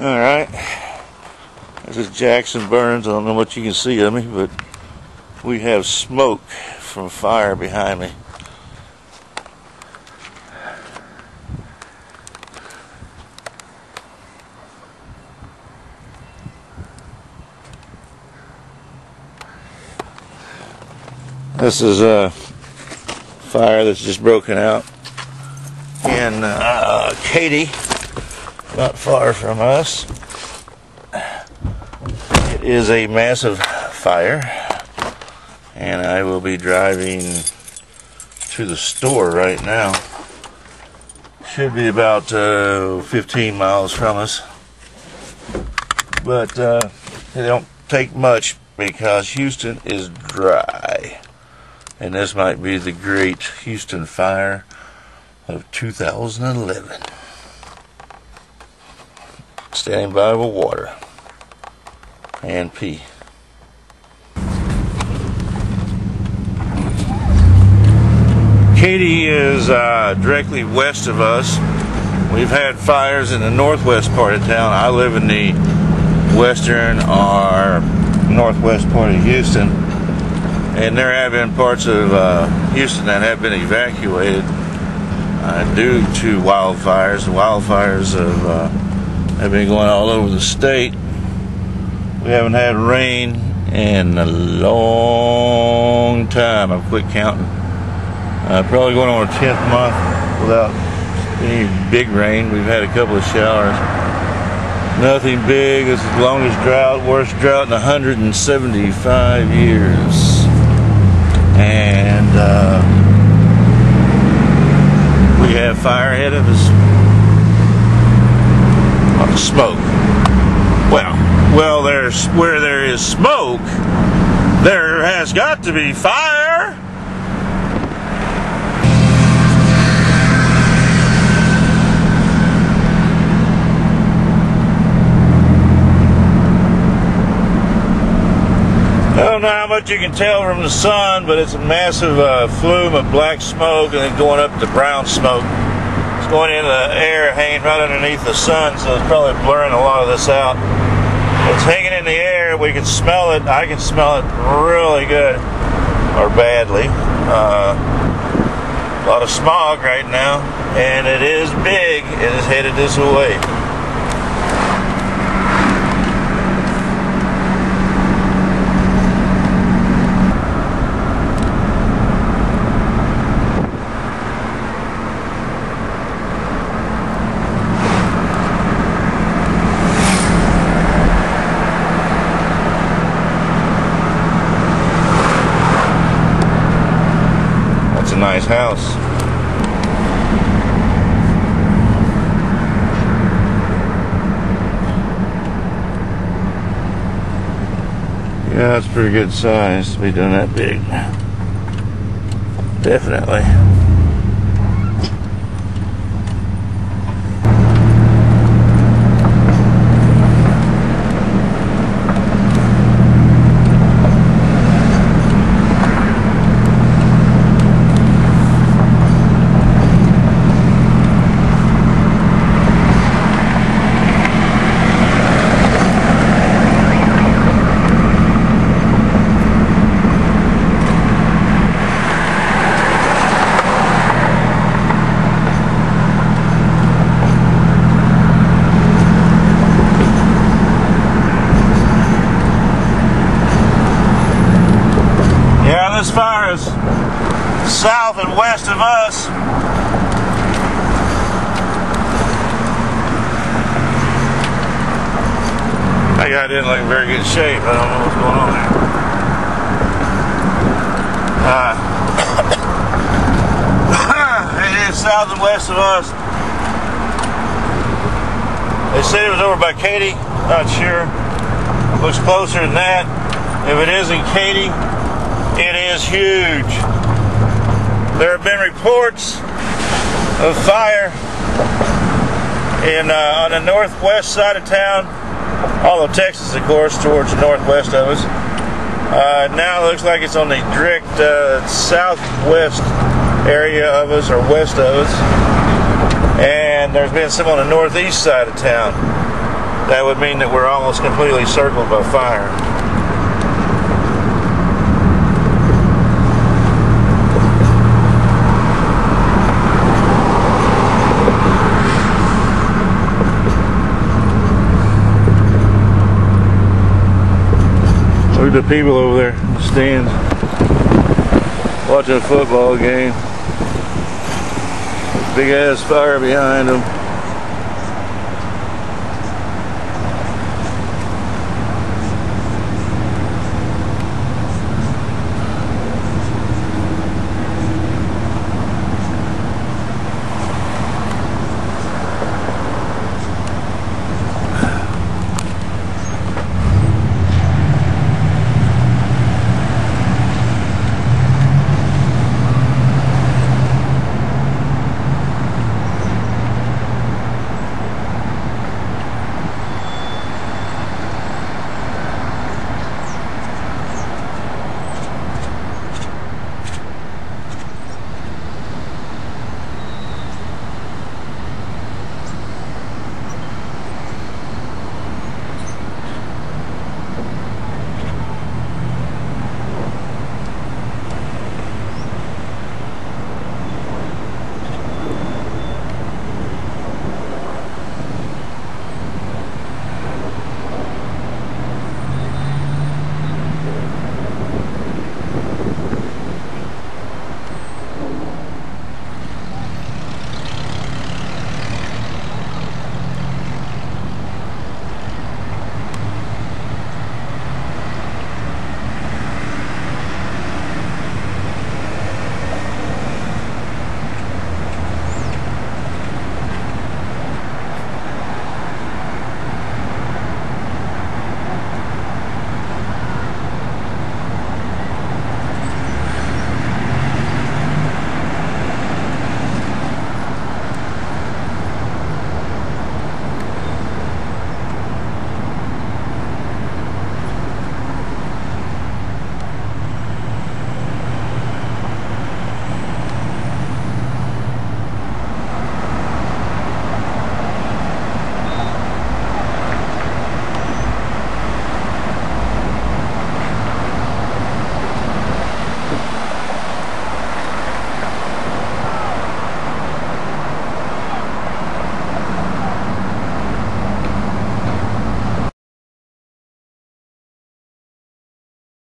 Alright, this is Jackson Burns. I don't know what you can see of me, but we have smoke from fire behind me. This is a fire that's just broken out in Katy, not far from us. It is a massive fire, and I will be driving to the store right now. Should be about 15 miles from us, but it don't take much because Houston is dry. And this might be the great Houston fire of 2011. Standing by with water and pee. Katy is directly west of us. We've had fires in the northwest part of town. I live in the western or northwest part of Houston. And there have been parts of Houston that have been evacuated due to wildfires. The wildfires have been going all over the state. We haven't had rain in a long time. I've quit counting. Probably going on our 10th month without any big rain. We've had a couple of showers. Nothing big. It's the longest drought, worst drought in 175 years. And we have fire ahead of us. Smoke. Well, there's where there is smoke, there has got to be fire. I don't know how much you can tell from the sun, but it's a massive flume of black smoke and then going up to brown smoke. It's going into the air, hanging right underneath the sun, so it's probably blurring a lot of this out. It's hanging in the air. We can smell it. I can smell it really good, or badly. A lot of smog right now, and it is big. It is headed this way. Nice house. Yeah, that's pretty good size to be doing that big. Definitely. As far as south and west of us, that guy didn't look in very good shape. I don't know what's going on there. It is south and west of us. They said it was over by Katy. Not sure. Looks closer than that. If it is in Katy, it is huge. There have been reports of fire on the northwest side of town, all of Texas, of course, towards the northwest of us. Now it looks like it's on the direct southwest area of us, or west of us. And there's been some on the northeast side of town. that would mean that we're almost completely circled by fire. Look at the people over there in the stands watching a football game. Big ass fire behind them.